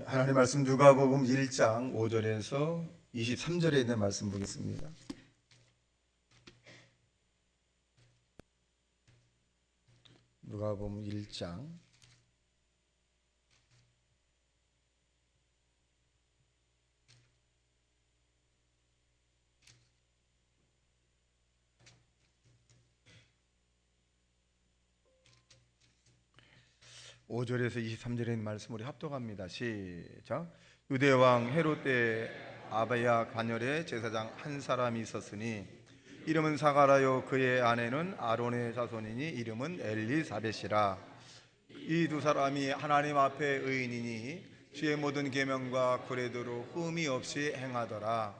하나님 말씀 누가복음 1장 5절에서 23절에 있는 말씀 보겠습니다. 누가복음 1장 5절에서 23절에 있는 말씀 우리 합독합니다. 시작. 유대왕 헤롯 때 아바야 가녀의 제사장 한 사람이 있었으니 이름은 사가라요 그의 아내는 아론의 자손이니 이름은 엘리사벳이라. 이 두 사람이 하나님 앞에 의인이니 주의 모든 계명과 규례대로 흠이 없이 행하더라.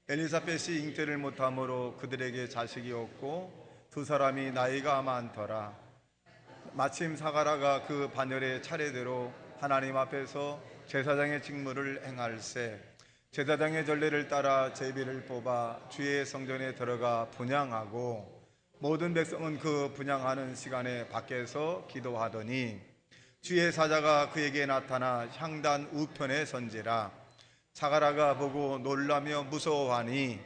엘리사벳이 잉태를 못함으로 그들에게 자식이 없고 두 사람이 나이가 많더라. 마침 사가라가 그 반열의 차례대로 하나님 앞에서 제사장의 직무를 행할세 제사장의 전례를 따라 제비를 뽑아 주의 성전에 들어가 분향하고 모든 백성은 그 분향하는 시간에 밖에서 기도하더니 주의 사자가 그에게 나타나 향단 우편에 선지라. 사가라가 보고 놀라며 무서워하니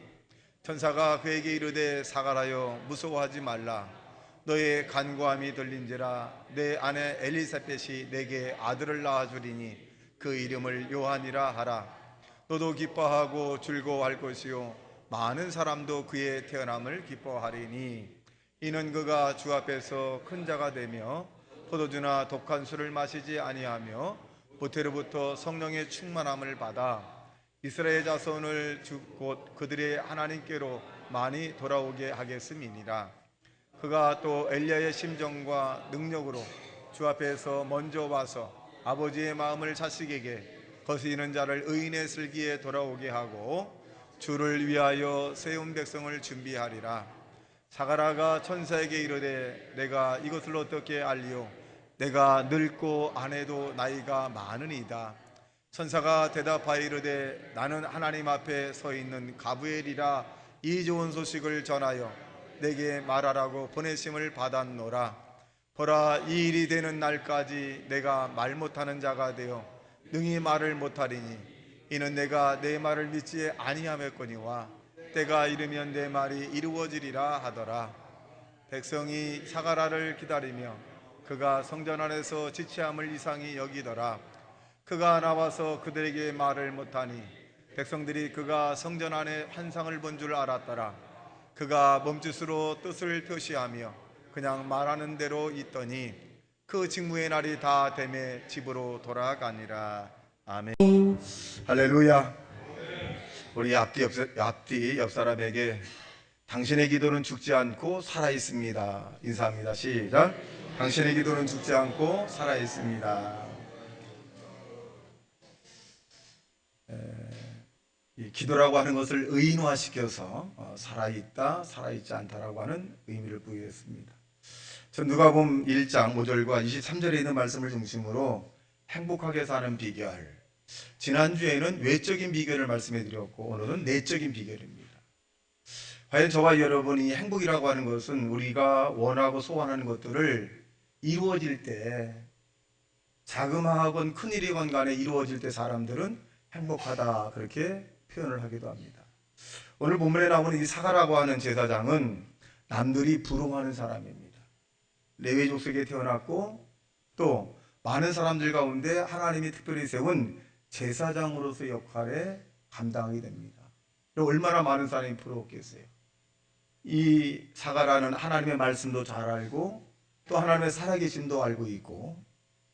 천사가 그에게 이르되 사가라여 무서워하지 말라. 너의 간구함이 들린지라. 내 아내 엘리사벳이 내게 아들을 낳아주리니 그 이름을 요한이라 하라. 너도 기뻐하고 즐거워할 것이요 많은 사람도 그의 태어남을 기뻐하리니 이는 그가 주 앞에서 큰 자가 되며 포도주나 독한 술을 마시지 아니하며 모태로부터 성령의 충만함을 받아 이스라엘 자손을 곧 그들의 하나님께로 많이 돌아오게 하겠음이니라. 그가 또 엘리야의 심정과 능력으로 주 앞에서 먼저 와서 아버지의 마음을 자식에게 거스리는 자를 의인의 슬기에 돌아오게 하고 주를 위하여 세운 백성을 준비하리라. 사가라가 천사에게 이르되 내가 이것을 어떻게 알리오? 내가 늙고 아내도 나이가 많으니이다. 천사가 대답하여 이르되 나는 하나님 앞에 서 있는 가브엘이라. 이 좋은 소식을 전하여 내게 말하라고 보내심을 받았노라. 보라, 이 일이 되는 날까지 내가 말 못하는 자가 되어 능히 말을 못하리니 이는 내가 내 말을 믿지 아니하였거니와 때가 이르면 내 말이 이루어지리라 하더라. 백성이 사가라를 기다리며 그가 성전 안에서 지체함을 이상히 여기더라. 그가 나와서 그들에게 말을 못하니 백성들이 그가 성전 안에 환상을 본 줄 알았더라. 그가 몸짓으로 뜻을 표시하며 그냥 말하는 대로 있더니 그 직무의 날이 다 되매 집으로 돌아가니라. 아멘. 할렐루야. 우리 앞뒤 옆 사람에게 당신의 기도는 죽지 않고 살아 있습니다. 인사합니다. 시작. 당신의 기도는 죽지 않고 살아 있습니다. 이 기도라고 하는 것을 의인화시켜서 살아있다, 살아있지 않다라고 하는 의미를 부여했습니다. 전 누가복음 1장 5절과 23절에 있는 말씀을 중심으로 행복하게 사는 비결, 지난주에는 외적인 비결을 말씀해 드렸고 오늘은 내적인 비결입니다. 과연 저와 여러분이 행복이라고 하는 것은 우리가 원하고 소원하는 것들을 이루어질 때, 자그마하건 큰일이건 간에 이루어질 때 사람들은 행복하다 그렇게 표현을 하기도 합니다. 오늘 본문에 나오는 이 사가라고 하는 제사장은 남들이 부러워하는 사람입니다. 레위 족속에 태어났고 또 많은 사람들 가운데 하나님이 특별히 세운 제사장으로서의 역할에 감당하게 됩니다. 얼마나 많은 사람이 부러웠겠어요. 이 사가라는 하나님의 말씀도 잘 알고 또 하나님의 살아계심도 알고 있고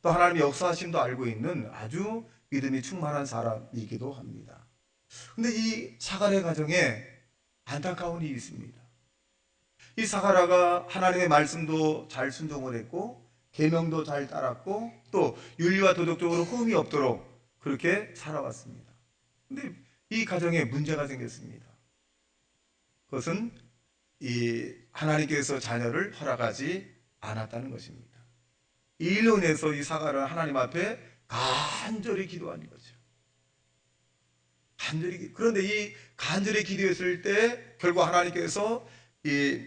또 하나님의 역사하심도 알고 있는 아주 믿음이 충만한 사람이기도 합니다. 근데 이 사가랴 가정에 안타까운 일이 있습니다. 이 사가랴가 하나님의 말씀도 잘 순종을 했고 계명도 잘 따랐고 또 윤리와 도덕적으로 흠이 없도록 그렇게 살아왔습니다. 근데 이 가정에 문제가 생겼습니다. 그것은 이 하나님께서 자녀를 허락하지 않았다는 것입니다. 이 일로 인해서 이 사가랴는 하나님 앞에 간절히 기도하는 거죠. 그런데 이 간절히 기도했을 때 결국 하나님께서 이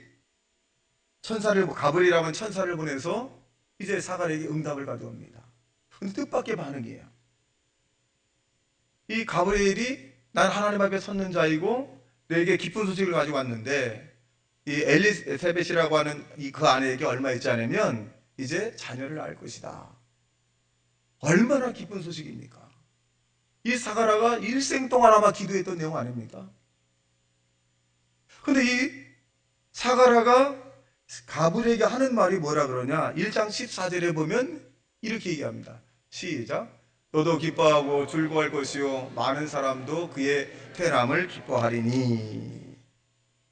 천사를, 가브리엘이라는 천사를 보내서 이제 사가랴에게 응답을 가져옵니다. 근데 뜻밖의 반응이에요. 이 가브리엘이 난 하나님 앞에 섰는 자이고 내게 기쁜 소식을 가지고 왔는데, 이 엘리세벳이라고 하는 그 아내에게 얼마 있지 않으면 이제 자녀를 낳을 것이다. 얼마나 기쁜 소식입니까? 이 사가라가 일생 동안 아마 기도했던 내용 아닙니까? 근데 이 사가라가 가브리엘에게 하는 말이 뭐라 그러냐? 1장 14절에 보면 이렇게 얘기합니다. 시작. 너도 기뻐하고 즐거워할 것이요 많은 사람도 그의 태어남을 기뻐하리니.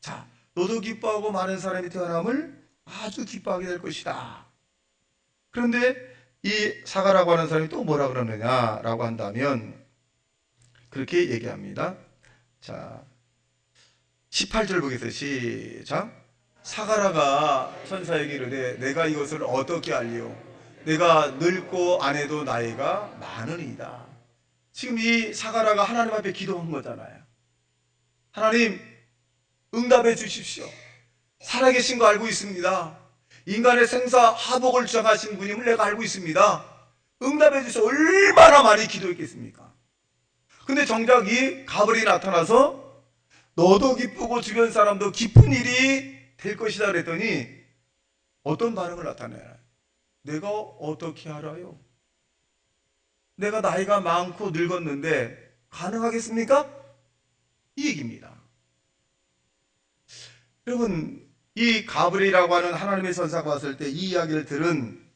자, 너도 기뻐하고 많은 사람이 태어남을 아주 기뻐하게 될 것이다. 그런데 이 사가라고 하는 사람이 또 뭐라 그러느냐라고 한다면 그렇게 얘기합니다. 자, 18절 보겠어요. 시작. 사가라가 천사에게 이르되 내가 이것을 어떻게 알리오? 내가 늙고 아내도 나이가 많으니이다. 지금 이 사가라가 하나님 앞에 기도한 거잖아요. 하나님, 응답해 주십시오. 살아계신 거 알고 있습니다. 인간의 생사 하복을 주장하신 분임을 내가 알고 있습니다. 응답해 주셔서 얼마나 많이 기도했겠습니까? 근데 정작 이 가브리엘이 나타나서 너도 기쁘고 주변 사람도 기쁜 일이 될 것이다 그랬더니 어떤 반응을 나타내요? 내가 어떻게 알아요? 내가 나이가 많고 늙었는데 가능하겠습니까? 이 얘기입니다. 여러분, 이 가브리엘이라고 하는 하나님의 선사가 왔을 때 이 이야기를 들은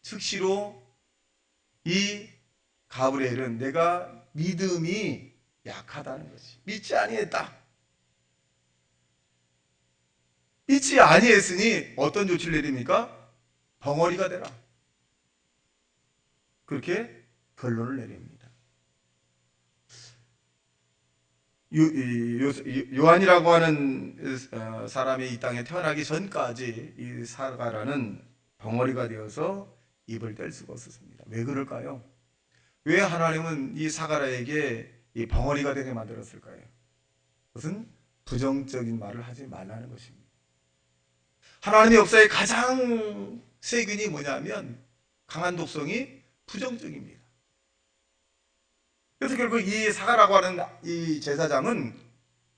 즉시로 이 가브리엘은 내가 믿음이 약하다는 거지. 믿지 아니했다. 믿지 아니했으니 어떤 조치를 내립니까? 벙어리가 되라. 그렇게 결론을 내립니다. 요한이라고 하는 사람이 이 땅에 태어나기 전까지 이 사가라는 벙어리가 되어서 입을 뗄 수가 없었습니다. 왜 그럴까요? 왜 하나님은 이 사가라에게 이 벙어리가 되게 만들었을까요? 그것은 부정적인 말을 하지 말라는 것입니다. 하나님의 역사의 가장 세균이 뭐냐면 강한 독성이 부정적입니다. 그래서 결국 이 사가라고 하는 이 제사장은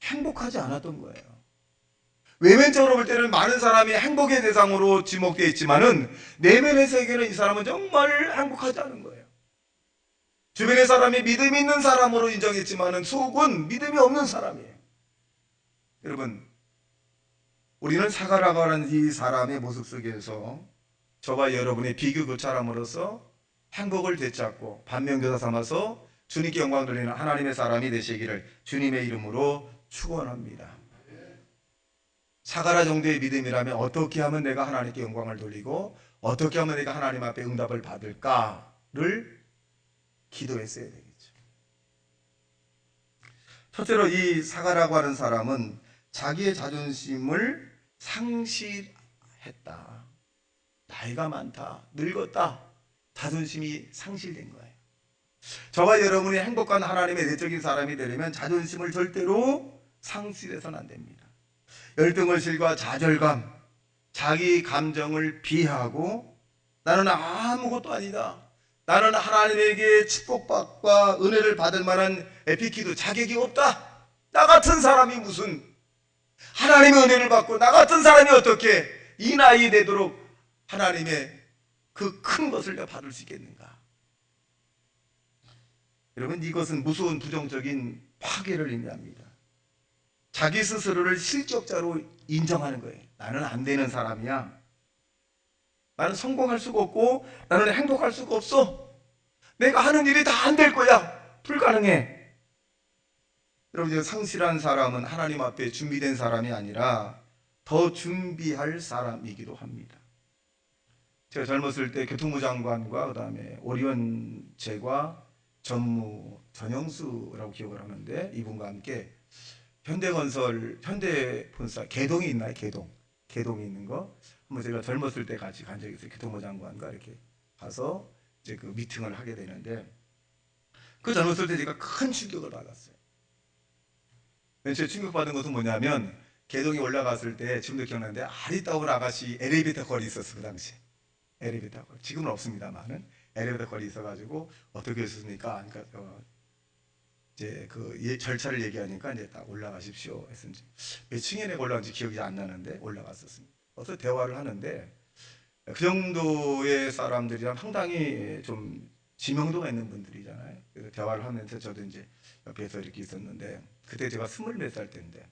행복하지 않았던 거예요. 외면적으로 볼 때는 많은 사람이 행복의 대상으로 지목되어 있지만은 내면의 세계는 이 사람은 정말 행복하지 않은 거예요. 주변의 사람이 믿음이 있는 사람으로 인정했지만은 속은 믿음이 없는 사람이에요. 여러분, 우리는 사가라고 하는 이 사람의 모습 속에서 저와 여러분의 비교교차함으로써 행복을 되찾고 반면교사 삼아서 주님께 영광 돌리는 하나님의 사람이 되시기를 주님의 이름으로 축원합니다. 사가라 정도의 믿음이라면 어떻게 하면 내가 하나님께 영광을 돌리고 어떻게 하면 내가 하나님 앞에 응답을 받을까를 기도했어야 되겠죠. 첫째로 이 사가라고 하는 사람은 자기의 자존심을 상실했다. 나이가 많다, 늙었다, 자존심이 상실된 거예요. 저와 여러분이 행복한 하나님의 내적인 사람이 되려면 자존심을 절대로 상실해서는 안 됩니다. 열등의식과 좌절감, 자기 감정을 비하하고 나는 아무것도 아니다, 나는 하나님에게 축복받과 은혜를 받을 만한 에피키도 자격이 없다, 나 같은 사람이 무슨 하나님의 은혜를 받고 나 같은 사람이 어떻게 이 나이에 되도록 하나님의 그 큰 것을 내가 받을 수 있겠는가? 여러분, 이것은 무서운 부정적인 파괴를 의미합니다. 자기 스스로를 실격자로 인정하는 거예요. 나는 안 되는 사람이야. 나는 성공할 수가 없고 나는 행복할 수가 없어. 내가 하는 일이 다 안 될 거야. 불가능해. 여러분, 상실한 사람은 하나님 앞에 준비된 사람이 아니라 더 준비할 사람이기도 합니다. 제가 젊었을 때 교통부 장관과 그 다음에 오리온제과 전무 전영수라고 기억을 하는데 이분과 함께 현대건설, 현대본사 개동이 있나요? 개동이 있는 거 한번 제가 젊었을 때 같이 간 적이 있어요. 교통부 장관과 이렇게 가서 이제 그 미팅을 하게 되는데 그 젊었을 때 제가 큰 충격을 받았어요. 제가 충격받은 것은 뭐냐면 개동이 올라갔을 때 지금도 기억나는데 아리따운 아가씨 엘리베이터 거리 있었어. 그 당시 엘리베이터 거리, 지금은 없습니다만은 엘리베이터 거리 있어가지고 어떻게 했습니까? 그러니까 이제 절차를 얘기하니까 이제 딱 올라가십시오 해서 이제 몇 층에 내가 올라간지 기억이 안 나는데 올라갔었습니다. 그래서 대화를 하는데 그 정도의 사람들이랑 상당히 좀 지명도가 있는 분들이잖아요. 그래서 대화를 하면서 저도 이제 옆에서 이렇게 있었는데 그때 제가 20몇 살 때인데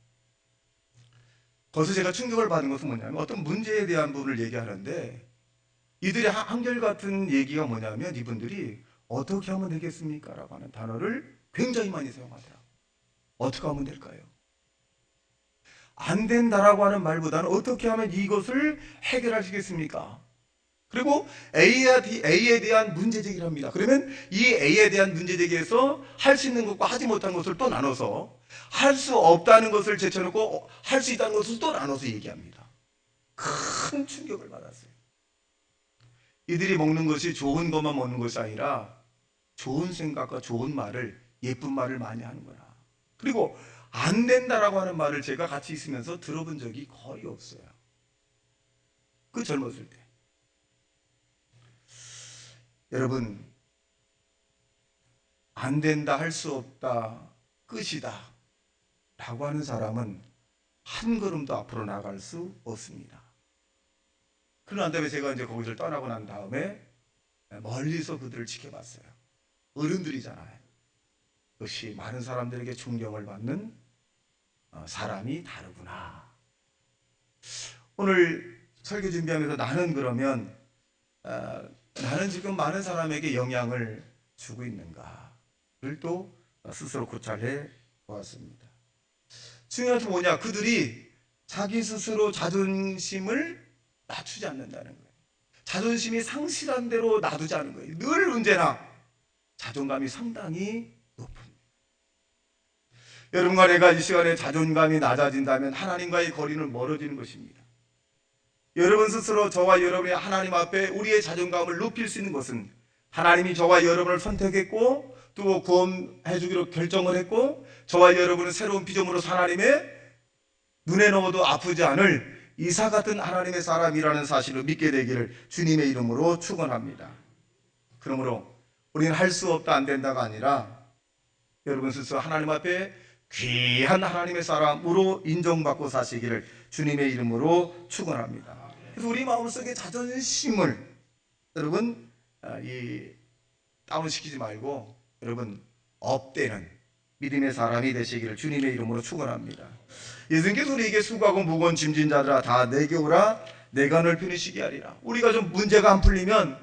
거기서 제가 충격을 받은 것은 뭐냐면 어떤 문제에 대한 부분을 얘기하는데 이들의 한결같은 얘기가 뭐냐면 이분들이 어떻게 하면 되겠습니까? 라고 하는 단어를 굉장히 많이 사용하더라고요. 어떻게 하면 될까요? 안 된다라고 하는 말보다는 어떻게 하면 이것을 해결하시겠습니까? 그리고 A에 대한 문제제기를 합니다. 그러면 이 A에 대한 문제제기에서 할 수 있는 것과 하지 못한 것을 또 나눠서 할 수 없다는 것을 제쳐놓고 할 수 있다는 것을 또 나눠서 얘기합니다. 큰 충격을 받았어요. 이들이 먹는 것이 좋은 것만 먹는 것이 아니라 좋은 생각과 좋은 말을, 예쁜 말을 많이 하는구나. 그리고 안 된다라고 하는 말을 제가 같이 있으면서 들어본 적이 거의 없어요. 그 젊었을 때. 여러분, 안 된다, 할 수 없다, 끝이다 라고 하는 사람은 한 걸음도 앞으로 나갈 수 없습니다. 그러난 다음에 제가 이제 거기를 떠나고 난 다음에 멀리서 그들을 지켜봤어요. 어른들이잖아요. 역시 많은 사람들에게 존경을 받는 사람이 다르구나. 오늘 설교 준비하면서 나는 그러면 나는 지금 많은 사람에게 영향을 주고 있는가를 또 스스로 고찰해 보았습니다. 중요한 것은 뭐냐? 그들이 자기 스스로 자존심을 낮추지 않는다는 거예요. 자존심이 상실한 대로 놔두지 않는 거예요. 늘 언제나 자존감이 상당히 높습니다. 여러분과 내가 이 시간에 자존감이 낮아진다면 하나님과의 거리는 멀어지는 것입니다. 여러분 스스로 저와 여러분이 하나님 앞에 우리의 자존감을 높일 수 있는 것은 하나님이 저와 여러분을 선택했고 또 구원해 주기로 결정을 했고 저와 여러분은 새로운 피조물로 하나님의 눈에 넣어도 아프지 않을 이사 같은 하나님의 사람이라는 사실을 믿게 되기를 주님의 이름으로 축원합니다. 그러므로 우리는 할 수 없다 안 된다가 아니라 여러분 스스로 하나님 앞에 귀한 하나님의 사람으로 인정받고 사시기를 주님의 이름으로 축원합니다. 그래서 우리 마음속에 자존심을 여러분 다운시키지 말고 여러분 업되는 믿음의 사람이 되시기를 주님의 이름으로 축원합니다. 예수님께서 우리에게 수고하고 무거운 짐진 자들아 다 내게 오라 내가 널 편히 쉬게 하리라. 우리가 좀 문제가 안 풀리면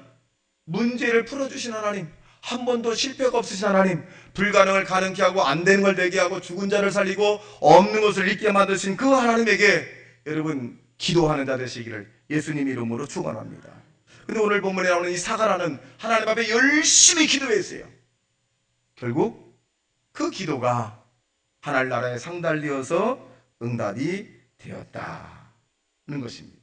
문제를 풀어주신 하나님, 한 번도 실패가 없으신 하나님, 불가능을 가능케 하고 안 되는 걸 되게 하고 죽은 자를 살리고 없는 것을 있게 만드신 그 하나님에게 여러분 기도하는 자 되시기를 예수님 이름으로 축원합니다. 근데 오늘 본문에 나오는 이 사가라는 하나님 앞에 열심히 기도했어요. 결국 그 기도가 하늘나라에 상달되어서 응답이 되었다는 것입니다.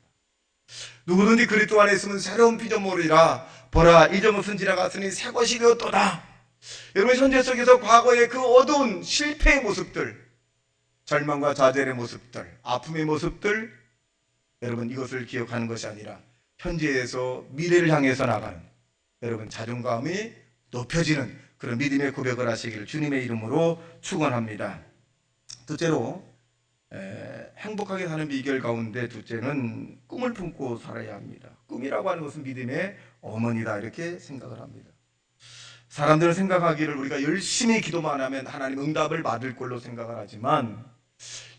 누구든지 그리스도 안에 있으면 새로운 피조물이라 보라 이전 것은 지나갔으니 새 것이 되었도다. 여러분 현재 속에서 과거의 그 어두운 실패의 모습들, 절망과 좌절의 모습들, 아픔의 모습들, 여러분 이것을 기억하는 것이 아니라 현재에서 미래를 향해서 나가는 여러분 자존감이 높여지는 그런 믿음의 고백을 하시기를 주님의 이름으로 축원합니다. 둘째로 행복하게 사는 비결 가운데 둘째는 꿈을 품고 살아야 합니다. 꿈이라고 하는 것은 믿음의 어머니다 이렇게 생각을 합니다. 사람들은 생각하기를 우리가 열심히 기도만 하면 하나님 응답을 받을 걸로 생각을 하지만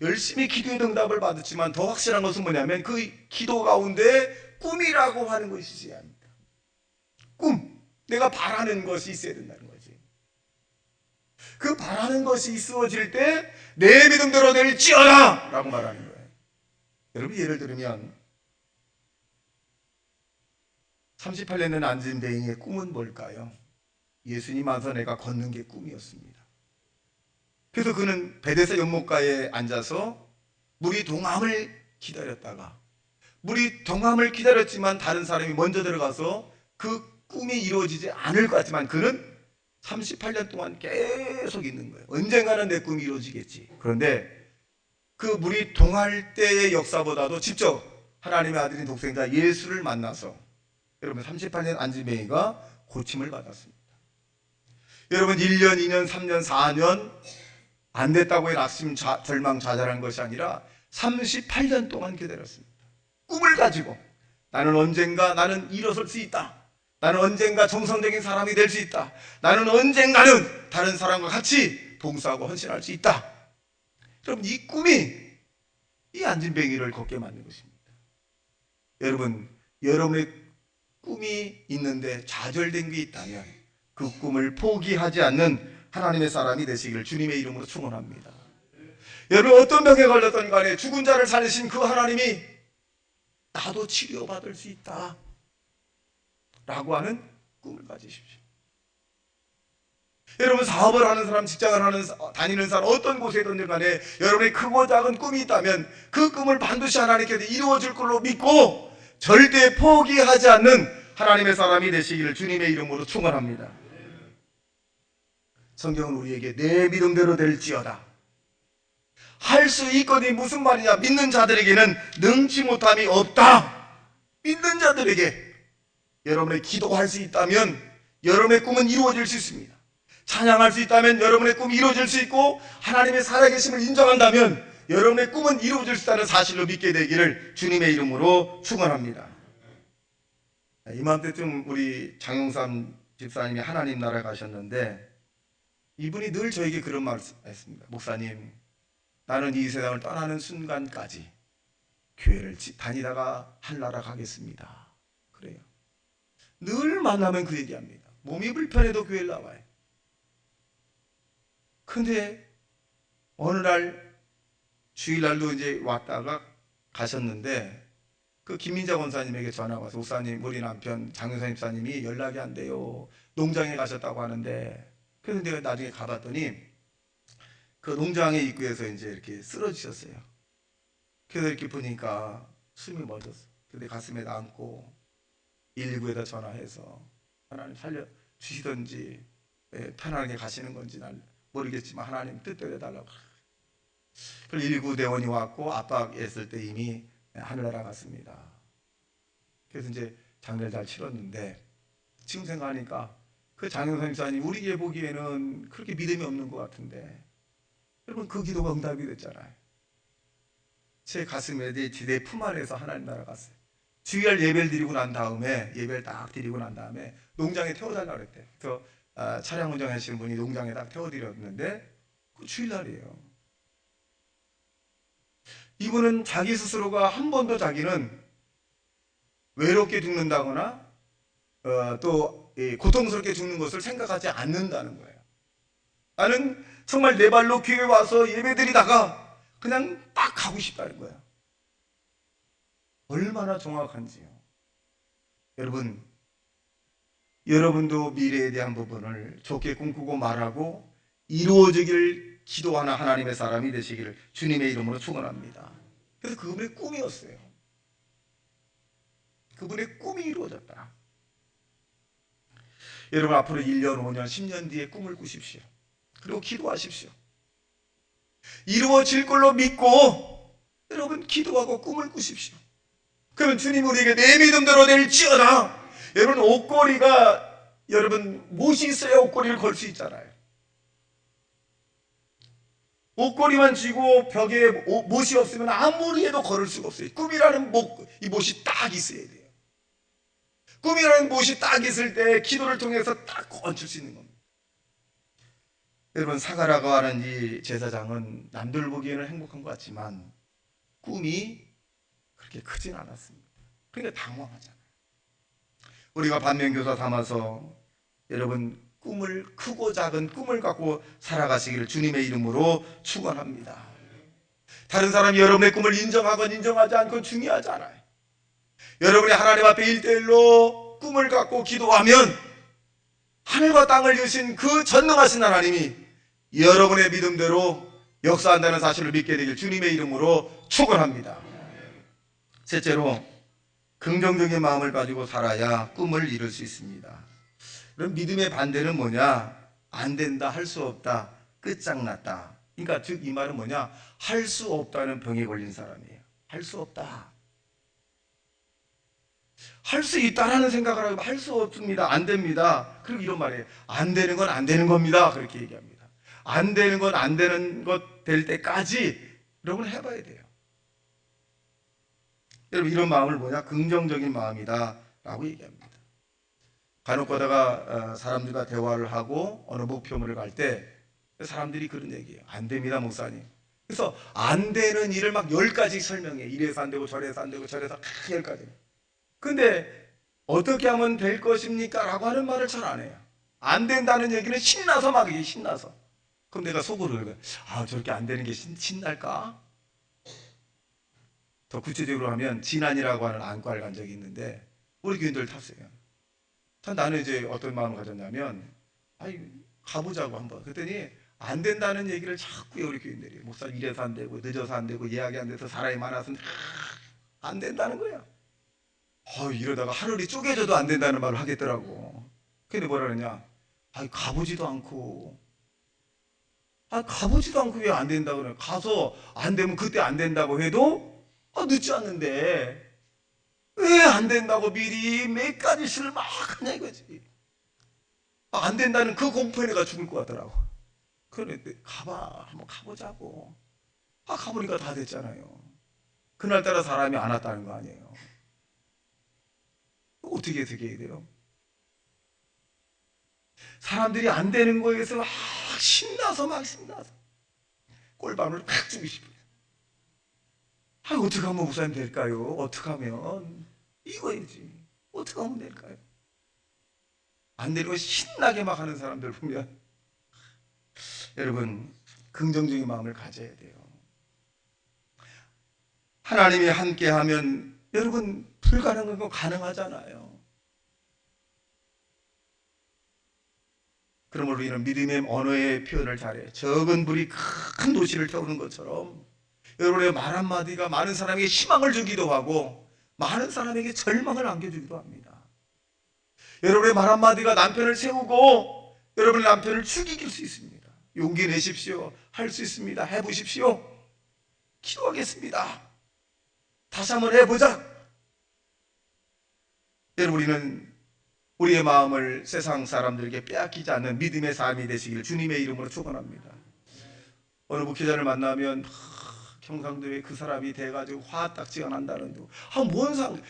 열심히 기도해도 응답을 받았지만 더 확실한 것은 뭐냐면 그 기도 가운데 꿈이라고 하는 것이 있어야 합니다. 꿈, 내가 바라는 것이 있어야 된다는 거지. 그 바라는 것이 있어질 때 내 믿음대로 될지어다 라고 말하는 거예요. 여러분 예를 들면 38년 된 안진뱅이의 꿈은 뭘까요? 예수님 앞에서 내가 걷는 게 꿈이었습니다. 그래서 그는 베데스다 연못가에 앉아서 물이 동함을 기다렸다가 물이 동함을 기다렸지만 다른 사람이 먼저 들어가서 그 꿈이 이루어지지 않을 것 같지만 그는 38년 동안 계속 있는 거예요. 언젠가는 내 꿈이 이루어지겠지. 그런데 그 물이 동할 때의 역사보다도 직접 하나님의 아들인 독생자 예수를 만나서 여러분 38년 안진뱅이가 고침을 받았습니다. 여러분 1년, 2년, 3년, 4년 안 됐다고 해 낙심, 절망, 좌절한 것이 아니라 38년 동안 기다렸습니다. 꿈을 가지고 나는 언젠가 나는 일어설 수 있다. 나는 언젠가 정상적인 사람이 될 수 있다. 나는 언젠가는 다른 사람과 같이 봉사하고 헌신할 수 있다. 여러분 이 꿈이 이 안진뱅이를 걷게 만든 것입니다. 여러분 여러분의 꿈이 있는데 좌절된 게 있다면 그 꿈을 포기하지 않는 하나님의 사람이 되시기를 주님의 이름으로 축원합니다. 여러분 어떤 병에 걸렸던 간에 죽은 자를 살리신 그 하나님이 나도 치료받을 수 있다 라고 하는 꿈을 가지십시오. 여러분 사업을 하는 사람, 직장을 하는 다니는 사람, 어떤 곳에든 간에 여러분의 크고 작은 꿈이 있다면 그 꿈을 반드시 하나님께서 이루어질 걸로 믿고 절대 포기하지 않는 하나님의 사람이 되시기를 주님의 이름으로 축원합니다. 성경은 우리에게 내 믿음대로 될지어다. 할 수 있거니 무슨 말이냐? 믿는 자들에게는 능치 못함이 없다. 믿는 자들에게 여러분의 기도할 수 있다면 여러분의 꿈은 이루어질 수 있습니다. 찬양할 수 있다면 여러분의 꿈이 이루어질 수 있고 하나님의 살아계심을 인정한다면 여러분의 꿈은 이루어질 수 있다는 사실로 믿게 되기를 주님의 이름으로 축원합니다. 이맘때쯤 우리 장용삼 집사님이 하나님 나라에 가셨는데 이분이 늘 저에게 그런 말을 했습니다. 목사님, 나는 이 세상을 떠나는 순간까지 교회를 다니다가 한나라 가겠습니다. 그래요. 늘 만나면 그 얘기합니다. 몸이 불편해도 교회를 나와요. 근데 어느 날 주일날로 이제 왔다가 가셨는데 그 김민자 권사님에게 전화가 와서 목사님 우리 남편 장윤선 집사님이 연락이 안 돼요. 농장에 가셨다고 하는데 그래서 내가 나중에 가봤더니 그 농장의 입구에서 이제 이렇게 쓰러지셨어요. 그래서 이렇게 보니까 숨이 멎었어. 근데 가슴에 안고 119에다 전화해서 하나님 살려주시든지 편안하게 가시는 건지 난 모르겠지만 하나님 뜻대로 해달라고. 그래서 119 대원이 왔고 압박했을 때 이미 하늘나라 갔습니다. 그래서 이제 장례를 잘 치렀는데 지금 생각하니까 그 장영선 집사님 우리에게 보기에는 그렇게 믿음이 없는 것 같은데 여러분 그 기도가 응답이 됐잖아요. 제 가슴에 내 품 안에서 하나님 나라 갔어요. 주일 예배를 드리고 난 다음에 예배를 딱 드리고 난 다음에 농장에 태워달라고 그랬대요. 그래서 차량 운전하시는 분이 농장에 딱 태워드렸는데 그 주일날이에요. 이분은 자기 스스로가 한 번도 자기는 외롭게 죽는다거나 또 고통스럽게 죽는 것을 생각하지 않는다는 거예요. 나는 정말 내 발로 교회에 와서 예배드리다가 그냥 딱 가고 싶다는 거예요. 얼마나 정확한지요. 여러분도 미래에 대한 부분을 좋게 꿈꾸고 말하고 이루어지길 기도하는 하나님의 사람이 되시기를 주님의 이름으로 축원합니다. 그래서 그분의 꿈이었어요. 그분의 꿈이 이루어졌다. 여러분 앞으로 1년, 5년, 10년 뒤에 꿈을 꾸십시오. 그리고 기도하십시오. 이루어질 걸로 믿고 여러분 기도하고 꿈을 꾸십시오. 그러면 주님 우리에게 내 믿음대로 될지어다. 여러분 옷걸이가 여러분 못이 있어야 옷걸이를 걸 수 있잖아요. 옷걸이만 쥐고 벽에 못이 없으면 아무리 해도 걸을 수가 없어요. 꿈이라는 이 못이 딱 있어야 돼요. 꿈이라는 못이 딱 있을 때 기도를 통해서 딱 얹힐 수 있는 겁니다. 여러분 사가라고 하는 이 제사장은 남들 보기에는 행복한 것 같지만 꿈이 그렇게 크진 않았습니다. 그러니까 당황하잖아요. 우리가 반면교사 삼아서 여러분 꿈을 크고 작은 꿈을 갖고 살아가시기를 주님의 이름으로 축원합니다. 다른 사람이 여러분의 꿈을 인정하건 인정하지 않건 중요하지 않아요. 여러분이 하나님 앞에 1:1로 꿈을 갖고 기도하면 하늘과 땅을 여신 그 전능하신 하나님이 여러분의 믿음대로 역사한다는 사실을 믿게 되길 주님의 이름으로 축원합니다. 셋째로 긍정적인 마음을 가지고 살아야 꿈을 이룰 수 있습니다. 그럼 믿음의 반대는 뭐냐? 안 된다, 할 수 없다, 끝장났다. 그러니까 즉 이 말은 뭐냐? 할 수 없다는 병에 걸린 사람이에요. 할 수 없다. 할 수 있다라는 생각을 하고 할 수 없습니다. 안 됩니다. 그리고 이런 말이에요. 안 되는 건 안 되는 겁니다. 그렇게 얘기합니다. 안 되는 건 안 되는 것 될 때까지 여러분 해봐야 돼요. 여러분 이런 마음을 뭐냐? 긍정적인 마음이다 라고 얘기합니다. 간혹 가다가 사람들과 대화를 하고 어느 목표물을 갈 때 사람들이 그런 얘기해요. 안 됩니다 목사님. 그래서 안 되는 일을 막 10가지 설명해. 이래서 안 되고 저래서 안 되고 저래서 10가지. 근데 어떻게 하면 될 것입니까? 라고 하는 말을 잘 안 해요. 안 된다는 얘기는 신나서 막 이게 신나서. 그럼 내가 속으로 그래. 아 저렇게 안 되는 게 신날까? 더 구체적으로 하면 진안이라고 하는 안과를 간 적이 있는데 우리 교인들 탔어요. 나는 이제 어떤 마음을 가졌냐면 아이 가보자고 한번. 그랬더니 안 된다는 얘기를 자꾸 우리 교인들이 목사 이래서 안 되고 늦어서 안 되고 예약이 안 돼서 사람이 많아서 안 된다는 거야. 이러다가 하늘이 쪼개져도 안 된다는 말을 하겠더라고. 근데 뭐라 그러냐? 가보지도 않고 왜 안 된다고 그래? 가서 안 되면 그때 안 된다고 해도 늦지 않는데 왜 안 된다고 미리 몇 가지 실을 막 하냐 이거지. 안 된다는 그 공포에 내가 죽을 것 같더라고. 그런데 한번 가보자고. 가보니까 다 됐잖아요. 그날따라 사람이 안 왔다는 거 아니에요. 어떻게 해야 돼요? 사람들이 안 되는 거에서 막 신나서 꼴밤을 팍 주고 싶어요. 어떻게 하면 목사님 될까요? 어떻게 하면 이거야지. 어떻게 하면 될까요? 안 되는 거 신나게 막 하는 사람들 보면 여러분 긍정적인 마음을 가져야 돼요. 하나님이 함께하면 여러분 불가능한 건 가능하잖아요. 그러므로 우리는 믿음의 언어의 표현을 잘해. 적은 불이 큰 도시를 태우는 것처럼 여러분의 말 한마디가 많은 사람에게 희망을 주기도 하고 많은 사람에게 절망을 안겨주기도 합니다. 여러분의 말 한마디가 남편을 세우고 여러분의 남편을 죽이길 수 있습니다. 용기 내십시오. 할 수 있습니다. 해보십시오. 기도하겠습니다. 다시 한번 해보자. 여러분 우리는 우리의 마음을 세상 사람들에게 빼앗기지 않는 믿음의 삶이 되시기를 주님의 이름으로 축원합니다. 어느 목회자를 만나면 경상도에 그 사람이 돼가지고 화딱지가 난다는데 뭔 상?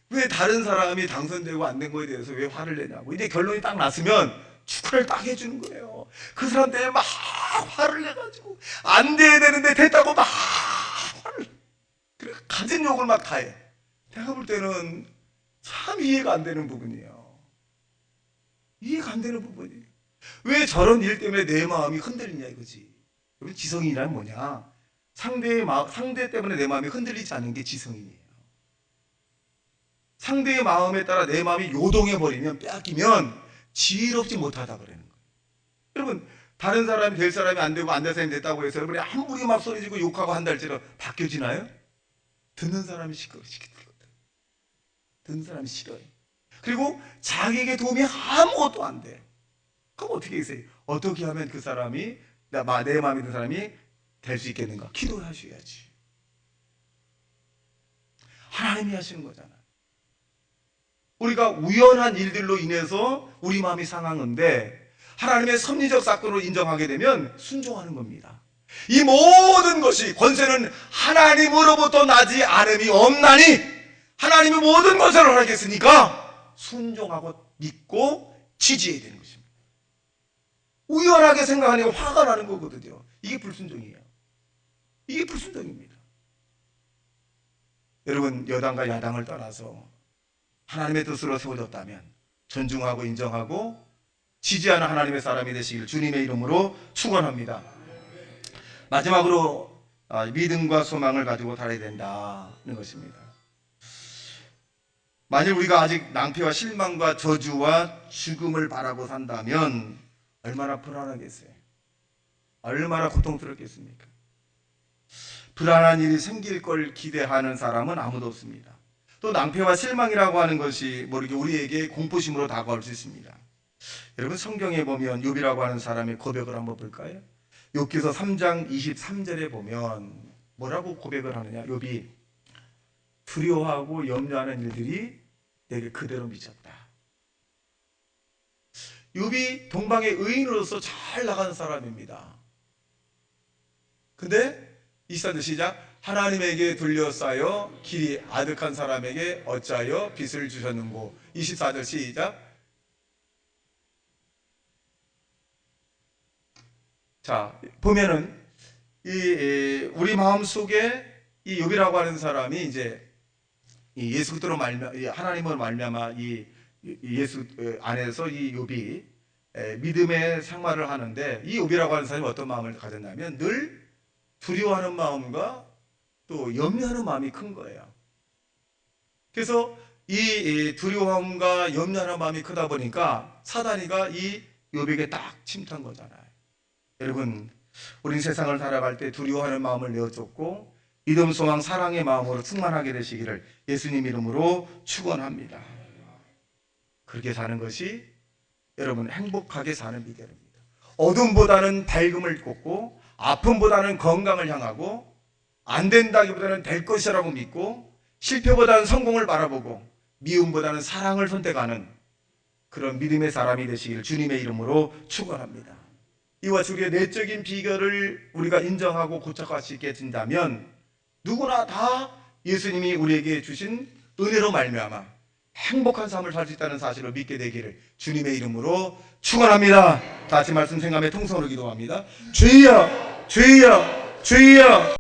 왜 다른 사람이 당선되고 안 된 거에 대해서 왜 화를 내냐고. 이제 결론이 딱 났으면 축하를 딱 해주는 거예요. 그 사람 때문에 막 화를 내가지고 안 돼야 되는데 됐다고 막 화를 그래 가진 욕을 막 다 해. 내가 볼 때는 참 이해가 안 되는 부분이에요. 이해가 안 되는 부분이. 왜 저런 일 때문에 내 마음이 흔들리냐 이거지. 여러분 지성인이란 뭐냐? 상대 때문에 내 마음이 흔들리지 않는 게 지성인이에요. 상대의 마음에 따라 내 마음이 요동해 버리면 빼앗기면 지혜롭지 못하다 그러는 거예요. 여러분 다른 사람이 될 사람이 안 되고 안 될 사람이 됐다고 해서 여러분이 아무리 막 소리지고 욕하고 한다 할지라도 바뀌어지나요? 듣는 사람이 시끄러워지겠다. 듣는 사람이 싫어요. 그리고 자기에게 도움이 아무것도 안 돼. 그럼 어떻게 하세요? 어떻게 하면 그 사람이 내 마음에 든 사람이 될 수 있겠는가? 기도하셔야지. 하나님이 하시는 거잖아. 우리가 우연한 일들로 인해서 우리 마음이 상하는데 하나님의 섭리적 사건으로 인정하게 되면 순종하는 겁니다. 이 모든 것이 권세는 하나님으로부터 나지 않음이 없나니 하나님이 모든 것을 허락했으니까 순종하고 믿고 지지해야 되는 것입니다. 우연하게 생각하니까 화가 나는 거거든요. 이게 불순종이에요. 이게 불순종입니다. 여러분 여당과 야당을 떠나서 하나님의 뜻으로 세워졌다면 존중하고 인정하고 지지하는 하나님의 사람이 되시길 주님의 이름으로 축원합니다. 마지막으로 믿음과 소망을 가지고 살아야 된다는 것입니다. 만일 우리가 아직 낭패와 실망과 저주와 죽음을 바라고 산다면 얼마나 불안하겠어요? 얼마나 고통스럽겠습니까? 불안한 일이 생길 걸 기대하는 사람은 아무도 없습니다. 또 낭패와 실망이라고 하는 것이 모르게 우리에게 공포심으로 다가올 수 있습니다. 여러분 성경에 보면 욥이라고 하는 사람의 고백을 한번 볼까요? 욥기서 3장 23절에 보면 뭐라고 고백을 하느냐? 욥이 두려워하고 염려하는 일들이 내게 그대로 미쳤다. 욥이 동방의 의인으로서 잘 나가는 사람입니다. 근데 24절 시작. 하나님에게 둘러싸여 길이 아득한 사람에게 어찌하여 빛을 주셨는고. 24절 시작. 자, 보면은 우리 마음 속에 이 욥이라고 하는 사람이 이제 이 예수 그리스도로 하나님으로 말미암아 이 예수 안에서 이 욥이 믿음의 생활을 하는데, 이 욥이라고 하는 사람이 어떤 마음을 가졌냐면 늘 두려워하는 마음과 또 염려하는 마음이 큰 거예요. 그래서 이 두려움과 염려하는 마음이 크다 보니까 사단이가 이 욥에게 딱 침투한 거잖아요. 여러분, 우린 세상을 살아갈 때 두려워하는 마음을 내어쫓고 믿음, 소망, 사랑의 마음으로 충만하게 되시기를 예수님 이름으로 축원합니다. 그렇게 사는 것이 여러분 행복하게 사는 비결입니다. 어둠보다는 밝음을 꼽고 아픔보다는 건강을 향하고 안 된다기보다는 될 것이라고 믿고 실패보다는 성공을 바라보고 미움보다는 사랑을 선택하는 그런 믿음의 사람이 되시기를 주님의 이름으로 축원합니다. 이와 우리의 내적인 비결을 우리가 인정하고 고착할 수 있게 된다면 누구나 다 예수님이 우리에게 주신 은혜로 말미암아 행복한 삶을 살 수 있다는 사실을 믿게 되기를 주님의 이름으로 축원합니다. 다시 말씀 생각하며 통성으로 기도합니다. 주여, 주여, 주여.